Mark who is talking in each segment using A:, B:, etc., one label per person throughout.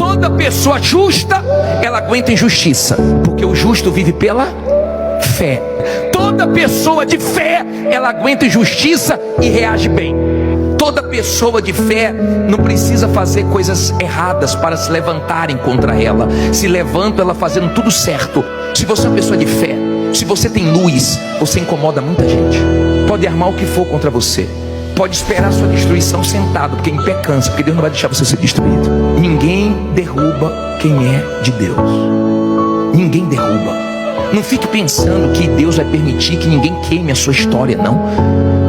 A: Toda pessoa justa, ela aguenta injustiça, porque o justo vive pela fé. Toda pessoa de fé, ela aguenta injustiça e reage bem. Toda pessoa de fé não precisa fazer coisas erradas para se levantarem contra ela. Se levanta ela fazendo tudo certo. Se você é uma pessoa de fé, se você tem luz, você incomoda muita gente. Pode armar o que for contra você, pode esperar sua destruição sentado, porque em pé cansa, porque Deus não vai deixar você ser destruído. Ninguém derruba quem é de Deus. Ninguém derruba. Não fique pensando que Deus vai permitir que ninguém queime a sua história, não.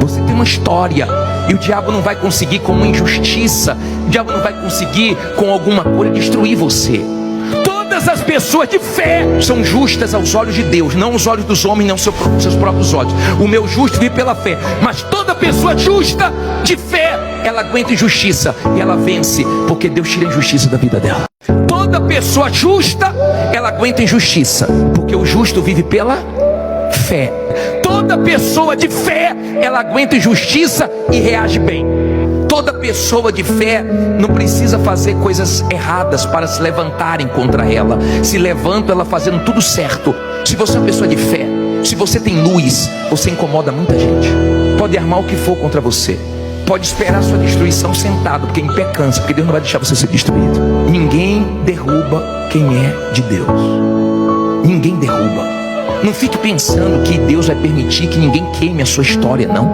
A: Você tem uma história e o diabo não vai conseguir com uma injustiça, o diabo não vai conseguir com alguma coisa destruir você. Todas as pessoas de fé são justas aos olhos de Deus, não aos olhos dos homens, não seus próprios olhos. O meu justo vive pela fé, mas toda pessoa justa de fé, ela aguenta injustiça e ela vence, porque Deus tira a injustiça da vida dela. Toda pessoa justa, ela aguenta injustiça, porque o justo vive pela fé. Toda pessoa de fé, ela aguenta injustiça e reage bem. Toda pessoa de fé não precisa fazer coisas erradas para se levantarem contra ela. Se levanta ela fazendo tudo certo. Se você é uma pessoa de fé, se você tem luz, você incomoda muita gente. Pode armar o que for contra você, pode esperar sua destruição sentado, porque em pé cansa, porque Deus não vai deixar você ser destruído. Ninguém derruba quem é de Deus. Ninguém derruba. Não fique pensando que Deus vai permitir que ninguém queime a sua história, não.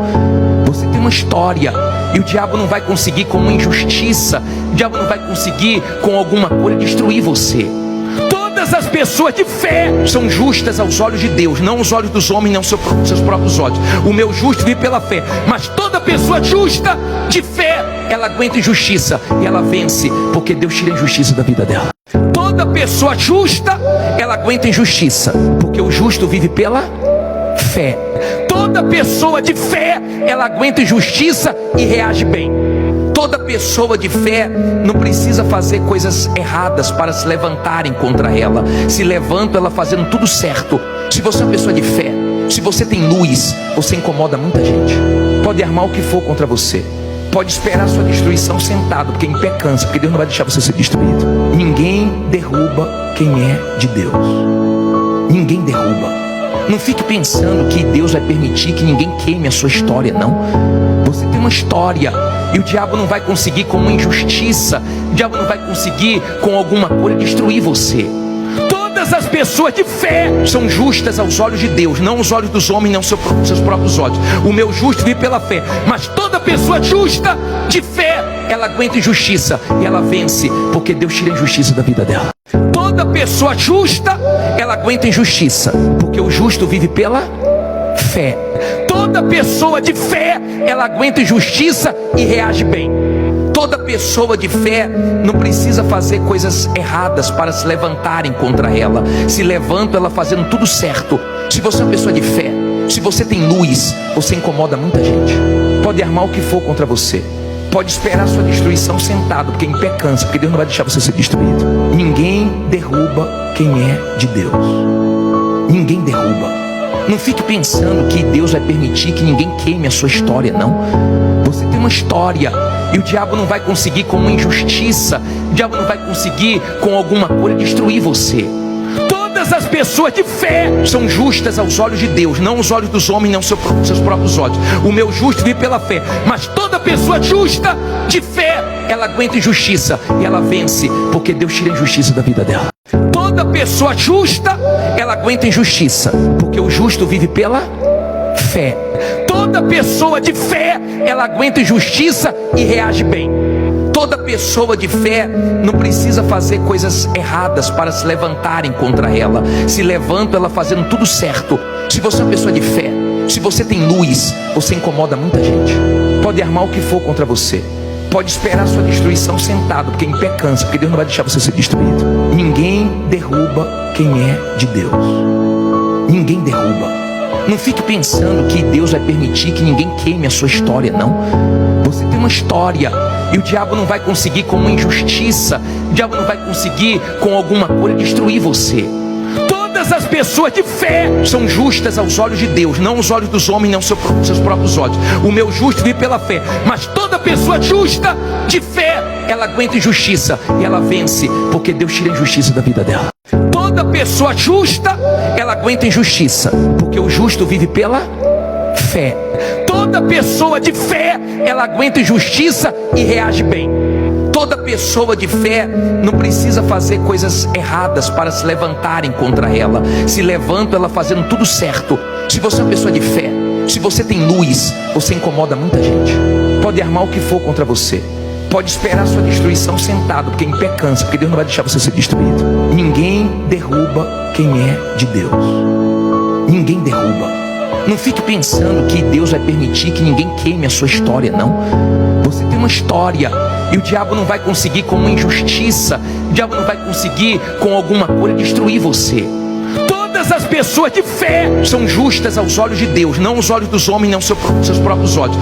A: Você tem uma história e o diabo não vai conseguir com uma injustiça, o diabo não vai conseguir com alguma coisa destruir você. Todas as pessoas de fé são justas aos olhos de Deus, não aos olhos dos homens, não seus próprios olhos. O meu justo vive pela fé, mas toda pessoa justa de fé, ela aguenta injustiça e ela vence, porque Deus tira a injustiça da vida dela. Toda pessoa justa, ela aguenta injustiça, porque o justo vive pela fé. Toda pessoa de fé, ela aguenta injustiça e reage bem. Toda pessoa de fé não precisa fazer coisas erradas para se levantarem contra ela. Se levanta ela fazendo tudo certo. Se você é uma pessoa de fé, se você tem luz, você incomoda muita gente. Pode armar o que for contra você, pode esperar sua destruição sentado, porque em pé cansa, porque Deus não vai deixar você ser destruído. Ninguém derruba quem é de Deus. Ninguém derruba. Não fique pensando que Deus vai permitir que ninguém queime a sua história, não. Você tem uma história e o diabo não vai conseguir com uma injustiça, o diabo não vai conseguir com alguma coisa destruir você. Todas as pessoas de fé são justas aos olhos de Deus, não aos olhos dos homens, não seus próprios olhos. O meu justo vive pela fé, mas toda pessoa justa de fé, ela aguenta injustiça e ela vence, porque Deus tira a injustiça da vida dela. Toda pessoa justa, ela aguenta injustiça, porque o justo vive pela fé. Toda pessoa de fé, ela aguenta injustiça e reage bem. Toda pessoa de fé não precisa fazer coisas erradas para se levantarem contra ela. Se levanta ela fazendo tudo certo. Se você é uma pessoa de fé, se você tem luz, você incomoda muita gente. Pode armar o que for contra você, pode esperar sua destruição sentado, porque em pé cansa, porque Deus não vai deixar você ser destruído. Ninguém derruba quem é de Deus. Ninguém derruba. Não fique pensando que Deus vai permitir que ninguém queime a sua história, não. Você tem uma história e o diabo não vai conseguir com uma injustiça, o diabo não vai conseguir com alguma coisa destruir você. Todas as pessoas de fé são justas aos olhos de Deus, não aos olhos dos homens, não seus próprios olhos. O meu justo vive pela fé, mas toda pessoa justa de fé, ela aguenta injustiça e ela vence, porque Deus tira a injustiça da vida dela. Toda pessoa justa, ela aguenta injustiça, porque o justo vive pela fé. Toda pessoa de fé, ela aguenta injustiça e reage bem. Toda pessoa de fé não precisa fazer coisas erradas para se levantarem contra ela. Se levanta ela fazendo tudo certo. Se você é uma pessoa de fé, se você tem luz, você incomoda muita gente. Pode armar o que for contra você, pode esperar sua destruição sentado, porque em pé cansa, porque Deus não vai deixar você ser destruído. Ninguém derruba quem é de Deus. Ninguém derruba. Não fique pensando que Deus vai permitir que ninguém queime a sua história, não. Você tem uma história e o diabo não vai conseguir com uma injustiça, o diabo não vai conseguir com alguma coisa destruir você. Todas Todas as pessoas de fé são justas aos olhos de Deus, não aos olhos dos homens, não seus próprios olhos. O meu justo vive pela fé, mas toda pessoa justa de fé, ela aguenta injustiça e ela vence, porque Deus tira a injustiça da vida dela. Toda pessoa justa, ela aguenta injustiça, porque o justo vive pela fé. Toda pessoa de fé, ela aguenta injustiça e reage bem. Toda pessoa de fé não precisa fazer coisas erradas para se levantarem contra ela. Se levanta ela fazendo tudo certo. Se você é uma pessoa de fé, se você tem luz, você incomoda muita gente. Pode armar o que for contra você, pode esperar sua destruição sentado, porque em pé cansa, porque Deus não vai deixar você ser destruído. Ninguém derruba quem é de Deus. Ninguém derruba. Não fique pensando que Deus vai permitir que ninguém queime a sua história, não. Você tem uma história e o diabo não vai conseguir com uma injustiça, o diabo não vai conseguir com alguma coisa destruir você. Todas as pessoas de fé são justas aos olhos de Deus, não aos olhos dos homens, não seus próprios olhos.